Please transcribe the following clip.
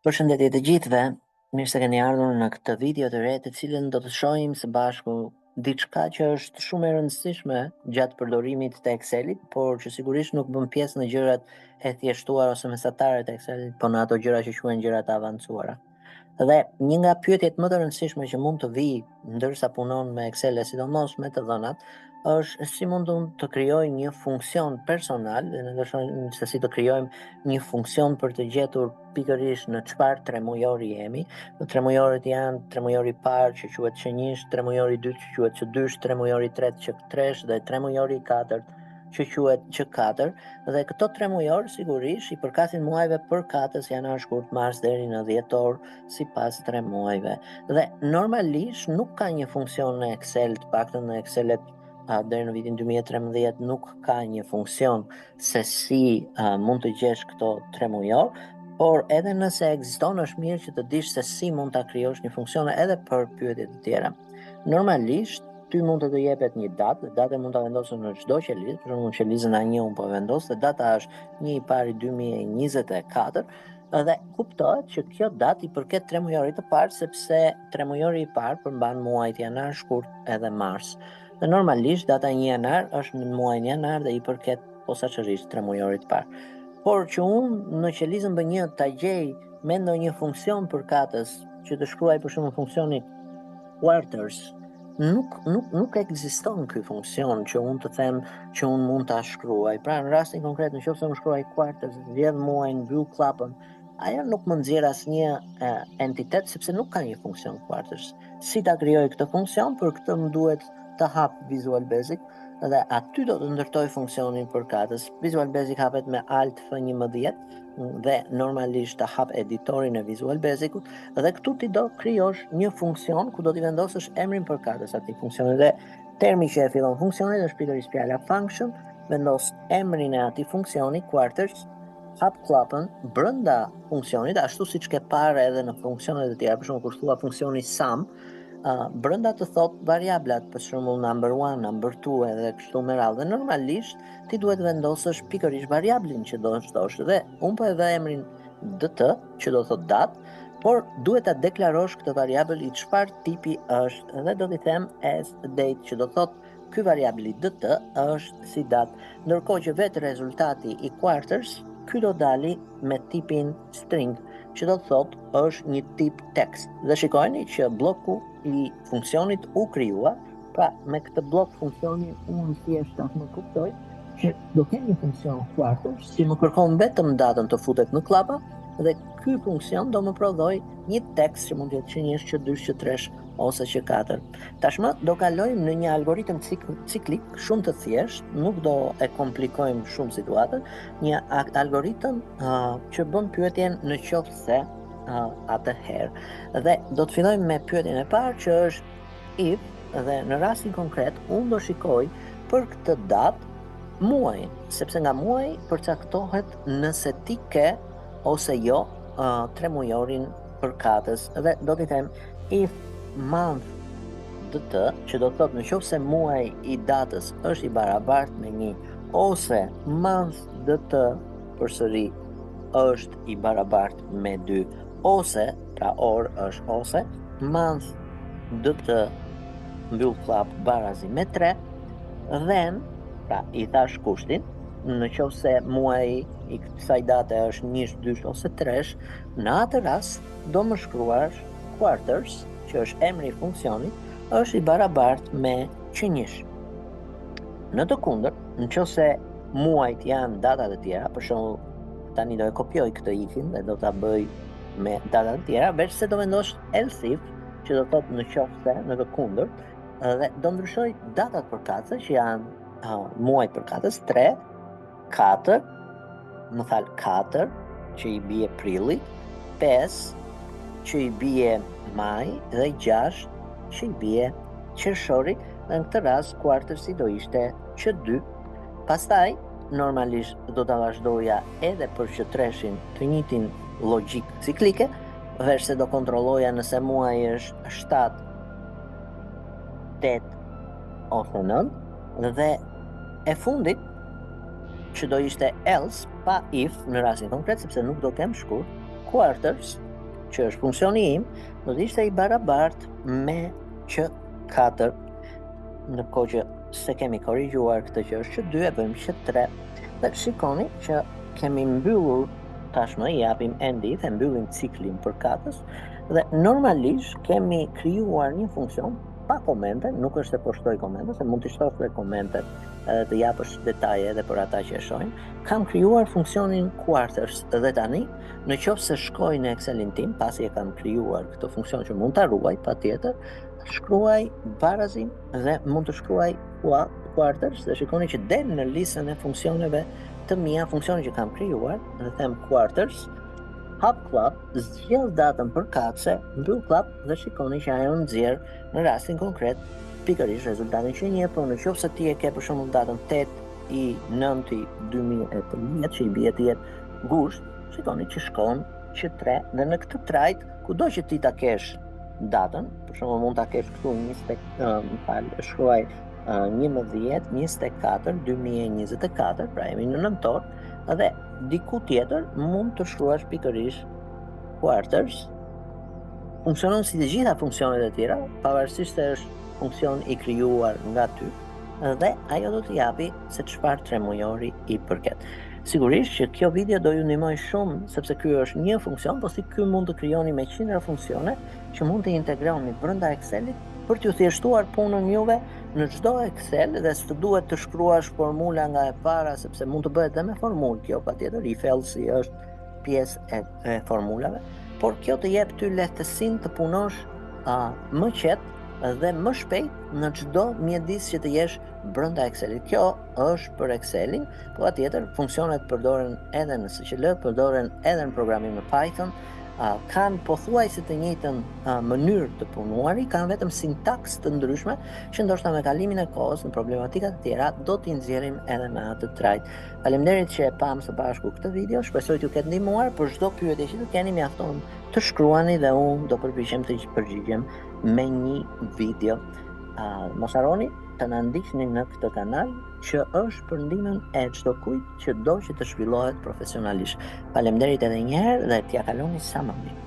Përshëndetje të gjithëve, mirë se keni ardhur në këtë video të re të cilën do të shohim së bashku diçka që është shumë e rëndësishme gjatë përdorimit të Excelit, por që sigurisht nuk bën pjesë në gjërat e thjeshtuara ose mesatare të Excelit, por në ato gjëra që quhen gjëra të avancuara. Dhe një nga pyetjet më të rëndësishme që mund të vijë ndërsa punon me Excel, sidomos me të dhënat, është si mund unë të krijoj një funksion personal, dhe ne do shohim se si të krijojmë një funksion për të gjetur pikërisht në çfarë tremujori jemi. Tremujorët janë tremujori parë që quhet qenjish, tremujori i dytë që quhet çdysh, tremujori i tretë që tresh dhe tremujori i katërt që quhet që katër, dhe këto tremujor sigurisht i përkasin muajve përkatës janar-shkurt-mars deri në dhjetor sipas 3 muajve. Dhe normalisht nuk ka një funksion në Excel, të paktën në Excelet deri në vitin 2013 nuk ka një funksion se si mund të gjesh këto tremujor, por edhe nëse ekziston është mirë që të dish se si mund ta krijosh një funksion edhe për pyetjet të tjera. Normalisht ty mund të jepet një datë, datë mund ta vendosësh në çdo qelizë, për shembull qelizën A1 un po vendos se data është 1/1/2024, dhe kuptohet që kjo datë i përket tremujorit të parë sepse tremujori i parë përmban muajt janar, shkurt edhe mars. Dhe normalisht data 1 janar është në muajin janar dhe i përket posaçërisht tremujorit të parë. Por që unë në qelizën B1 ta gjej me ndonjë funksion përkatës që të shkruaj për shembull funksioni quarters, nuk ekziston ky funksion që unë të them që unë mund ta shkruaj. Pra në rastin konkret, nëse unë shkruaj quarters, vjedh muajin, mbyll klapën, ajo nuk më nxjerr asnjë entitet sepse nuk ka një funksion quarters. Si ta krijoj këtë funksion? Për këtë më duhet të hap Visual Basic dhe aty do të ndërtoj funksionin përkatës. Visual Basic hapet me Alt F11 dhe normalisht të hap editorin e Visual Basicut dhe këtu ti do krijosh një funksion ku do t'i vendosësh emrin përkatës atij funksioni dhe termi që e fillon funksionin është pikërisht fjala function, vendos emrin e atij funksioni quarters, hap klapën brenda funksionit, ashtu siç ke parë edhe në funksionet e tjera, për shembull kur thua funksioni sum, brenda të thot variablat, për shembull number 1, number 2 edhe kështu me radhë. Dhe normalisht ti duhet vendosësh pikërisht variablin që do shtosh dhe un po e vë emrin dt që do thot datë, por duhet ta deklarosh këtë variabël i çfarë tipi është dhe do t'i them as date që do thot ky variabli dt është si datë, ndërkohë që vetë rezultati i quarters ky do dali me tipin string që do thot është një tip text. Dhe shikojeni që bloku i funksionit u krijua, pra me këtë blok funksioni unë thjesht tashmë kuptoj që do kem një funksion quarters që më kërkon vetëm datën të futet në klapa dhe ky funksion do më prodhoj një tekst që mund të jetë që njësh, që dysh, që tresh ose që katër. Tashmë do kalojmë në një algoritëm ciklik shumë të thjesht, nuk do e komplikojmë shumë situatën, një algoritëm që bën pyetjen në qoftë se atëherë. Dhe do të fillojmë me pyetjen e parë që është if, dhe në rastin konkret unë do shikoj për këtë datë muajin, sepse nga muaji përcaktohet nëse ti ke ose jo tremujorin përkatës, dhe do t'i them if month dt, që do thot në qoftë se muaji i datës është i barabartë me 1 ose month dt përsëri është i barabartë me 2 ose, pra or është ose, month dt mbyll klap barazi me 3, then, pra i thash kushtin, në qoftë se muaji i kësaj date është 1, 2 ose 3, në atë rast do më shkruash quarters, që është emri i funksionit, është i barabartë me qenjish. Në të kundërt, në qoftë se muajt janë datat e tjera, për shembull tani do e kopjoj këtë ifin dhe do ta bëj me datat e tjera, veç se do vendosh else if, që do thotë në qoftë se në të kundërt, dhe do ndryshoj datat përkatëse që janë muajt përkatës 3, 4, më thal 4 që i bie prilli, 5 që i bie maj dhe 6 që i bie qershori, dhe në këtë rast quartersi do ishte Q2. Pastaj normalisht do ta vazhdoja edhe për Q3-shin të njëjtin logjik ciklike, veç se do kontrolloja nëse muaji është 7, 8 ose 9, dhe e fundit që do ishte else pa if në rastin konkret sepse nuk do kem shkurt, quarters që është funksioni im, do të ishte i barabartë me që 4, ndërkohë që se kemi korrigjuar këtë që është që 2 e bëjmë që 3. Dhe shikoni që kemi mbyllur tashmë, i japim endit e mbyllim ciklin për katës dhe normalisht kemi krijuar një funksion pa komente, nuk është se po shtoj komente, se mund të shtosh dhe komente edhe të japësh detaje edhe për ata që e shohin. Kam krijuar funksionin quarters dhe tani, në qoftë se shkoj në Excelin tim, pasi e kam krijuar këtë funksion që mund ta ruaj patjetër, shkruaj barazin dhe mund të shkruaj quarters dhe shikoni që del në listën e funksioneve të mia, funksioni që kam krijuar, dhe them quarters, hap klap, zgjedh datën për katëse, mbyll klap dhe shikoni që ajo nxjerr në rastin konkret pikërisht rezultatin që njeh, por në qoftë se ti e ke për shembull datën 8/9/2013 që i bie të jetë gusht, shikoni që shkon që 3 dhe në këtë trajt, kudo që ti ta kesh datën, për shembull mund ta kesh këtu 20, shkruaj 11/24/2024, pra jemi në nëntor, dhe diku tjetër mund të shkruash pikërisht quarters. Funksionon si të gjitha funksionet e tjera, pavarësisht se është funksion i krijuar nga ty, dhe ajo do të japi se çfarë tremujori i përket. Sigurisht që kjo video do ju ndihmoj shumë, sepse ky është një funksion, por si ky mund të krijoni me qindra funksione që mund të integroni brenda Excelit për t'ju thjeshtuar punën juve në çdo Excel, dhe s'të duhet të shkruash formula nga e para, sepse mund të bëhet edhe me formulë kjo patjetër, i fellsi është pjesë e formulave, por kjo të jep ty lehtësinë të punosh më qetë dhe më shpejt në çdo mjedis që të jesh brenda Excelit. Kjo është për Excelin, por patjetër funksionet përdoren edhe në SQL, përdoren edhe në programim në Python, kanë pothuajse të njëjtën mënyrë të punuari, kanë vetëm sintaks të ndryshme që ndoshta me kalimin e kohës në problematika të tjera do t'i nxjerrim edhe në atë trajt. Faleminderit që e pam së bashku këtë video, shpresoj t'ju ketë ndihmuar. Për çdo pyetje që të keni, mjafton të shkruani dhe unë do përpiqem të përgjigjem me një video. Mos harroni të na ndiqni në këtë kanal që është për ndihmën e çdo kujt që do që të zhvillohet profesionalisht. Faleminderit edhe një herë dhe t'ja kaloni sa më mirë.